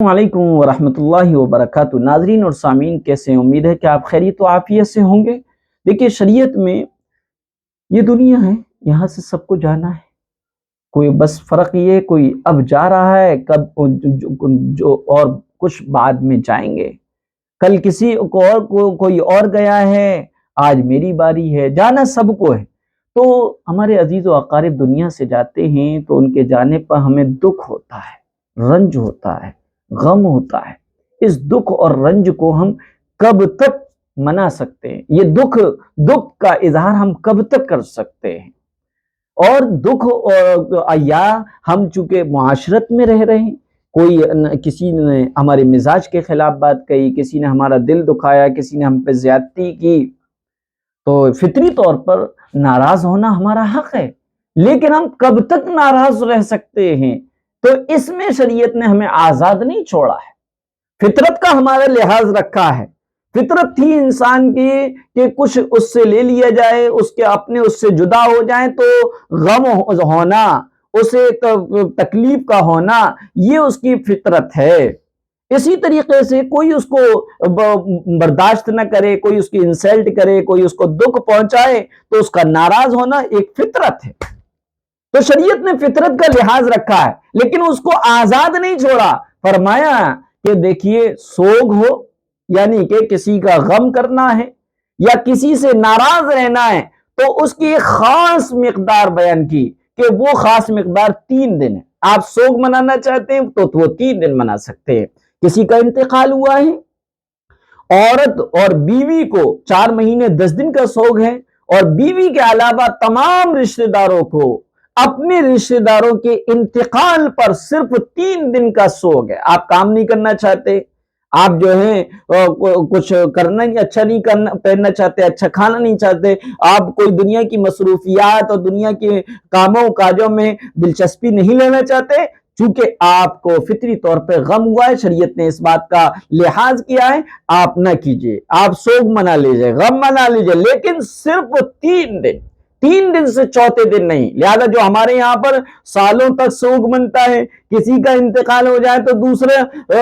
السلام علیکم ورحمۃ اللہ وبرکاتہ۔ ناظرین اور سامعین کیسے ہیں؟ امید ہے کہ آپ خیریت و عافیت سے ہوں گے۔ دیکھیے، شریعت میں یہ دنیا ہے، یہاں سے سب کو جانا ہے۔ کوئی بس فرق یہ کوئی اب جا رہا ہے، کب جو اور کچھ بعد میں جائیں گے۔ کل کسی کو اور کوئی اور گیا ہے، آج میری باری ہے، جانا سب کو ہے۔ تو ہمارے عزیز و اقارب دنیا سے جاتے ہیں تو ان کے جانے پر ہمیں دکھ ہوتا ہے، رنج ہوتا ہے، غم ہوتا ہے۔ اس دکھ اور رنج کو ہم کب تک منا سکتے ہیں؟ یہ دکھ کا اظہار ہم کب تک کر سکتے ہیں؟ اور دکھ یا ہم چونکہ معاشرت میں رہ رہے ہیں، کسی نے ہمارے مزاج کے خلاف بات کہی، کسی نے ہمارا دل دکھایا، کسی نے ہم پہ زیادتی کی، تو فطری طور پر ناراض ہونا ہمارا حق ہے۔ لیکن ہم کب تک ناراض رہ سکتے ہیں؟ تو اس میں شریعت نے ہمیں آزاد نہیں چھوڑا ہے، فطرت کا ہمارا لحاظ رکھا ہے۔ فطرت تھی انسان کی کہ کچھ اس سے لے لیا جائے، اس سے جدا ہو جائیں تو غم ہونا، اسے تکلیف کا ہونا، یہ اس کی فطرت ہے۔ اسی طریقے سے کوئی اس کو برداشت نہ کرے، کوئی اس کی انسلٹ کرے، کوئی اس کو دکھ پہنچائے تو اس کا ناراض ہونا ایک فطرت ہے۔ تو شریعت نے فطرت کا لحاظ رکھا ہے، لیکن اس کو آزاد نہیں چھوڑا۔ فرمایا کہ دیکھیے، سوگ ہو یعنی کہ کسی کا غم کرنا ہے یا کسی سے ناراض رہنا ہے، تو اس کی ایک خاص مقدار بیان کی کہ وہ خاص مقدار 3 دن ہے۔ آپ سوگ منانا چاہتے ہیں تو وہ 3 دن منا سکتے ہیں۔ کسی کا انتقال ہوا ہے، عورت اور بیوی کو 4 مہینے 10 دن کا سوگ ہے، اور بیوی کے علاوہ تمام رشتہ داروں کو اپنے رشتہ داروں کے انتقال پر صرف 3 دن کا سوگ ہے۔ آپ کام نہیں کرنا چاہتے، آپ جو ہیں کچھ کرنا اچھا نہیں پہننا چاہتے، اچھا کھانا نہیں چاہتے، آپ کوئی دنیا کی مصروفیات اور دنیا کے کاموں کاجوں میں دلچسپی نہیں لینا چاہتے، چونکہ آپ کو فطری طور پہ غم ہوا ہے، شریعت نے اس بات کا لحاظ کیا ہے، آپ نہ کیجئے، آپ سوگ منا لیجئے، غم منا لیجئے، لیکن صرف 3 دن، 3 دن سے چوتھے دن نہیں۔ لہذا جو ہمارے یہاں پر سالوں تک سوگ منتا ہے، کسی کا انتقال ہو جائے تو دوسرے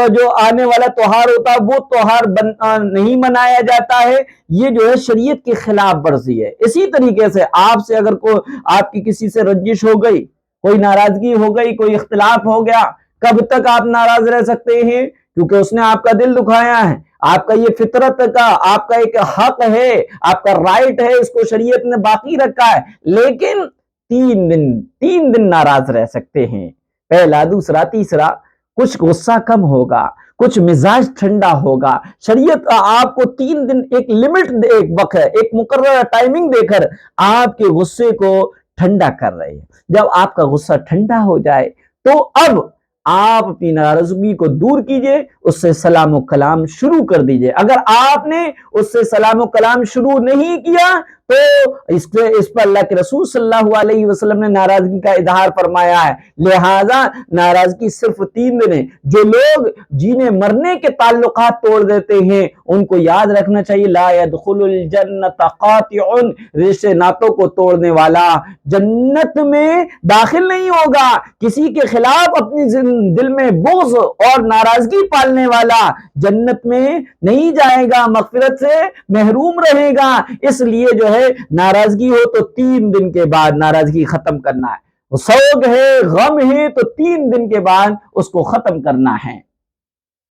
جو آنے والا تہوار ہوتا ہے وہ تہوار نہیں منایا جاتا ہے، یہ جو ہے شریعت کی خلاف ورزی ہے۔ اسی طریقے سے آپ سے اگر آپ کی کسی سے رنجش ہو گئی، کوئی ناراضگی ہو گئی، کوئی اختلاف ہو گیا، کب تک آپ ناراض رہ سکتے ہیں؟ کیونکہ اس نے آپ کا دل دکھایا ہے، آپ کا یہ فطرت کا آپ کا ایک حق ہے، آپ کا رائٹ ہے، اس کو شریعت نے باقی رکھا ہے، لیکن 3 دن ناراض رہ سکتے ہیں۔ پہلا، دوسرا، تیسرا، کچھ غصہ کم ہوگا، کچھ مزاج ٹھنڈا ہوگا۔ شریعت آپ کو 3 دن ایک لمٹ، ایک وقت، ایک مقررہ ٹائمنگ دے کر آپ کے غصے کو ٹھنڈا کر رہے ہیں۔ جب آپ کا غصہ ٹھنڈا ہو جائے تو اب آپ اپنی ناراضگی کو دور کیجئے، اس سے سلام و کلام شروع کر دیجئے۔ اگر آپ نے اس سے سلام و کلام شروع نہیں کیا تو اس پر اللہ کے رسول صلی اللہ علیہ وسلم نے ناراضگی کا اظہار فرمایا ہے۔ لہذا ناراضگی صرف 3 دن ہے۔ جو لوگ جینے مرنے کے تعلقات توڑ دیتے ہیں، ان کو یاد رکھنا چاہیے، لا يدخل الجنت قاطع، رشتے ناتوں کو توڑنے والا جنت میں داخل نہیں ہوگا۔ کسی کے خلاف اپنی دل میں بغض اور ناراضگی پالنے والا جنت میں نہیں جائے گا، مغفرت سے محروم رہے گا۔ اس لیے جو ہے ناراضگی ہو تو 3 دن کے بعد ناراضگی ختم کرنا ہے۔ سوگ ہے، غم ہے تو 3 دن کے بعد اس کو ختم کرنا ہے۔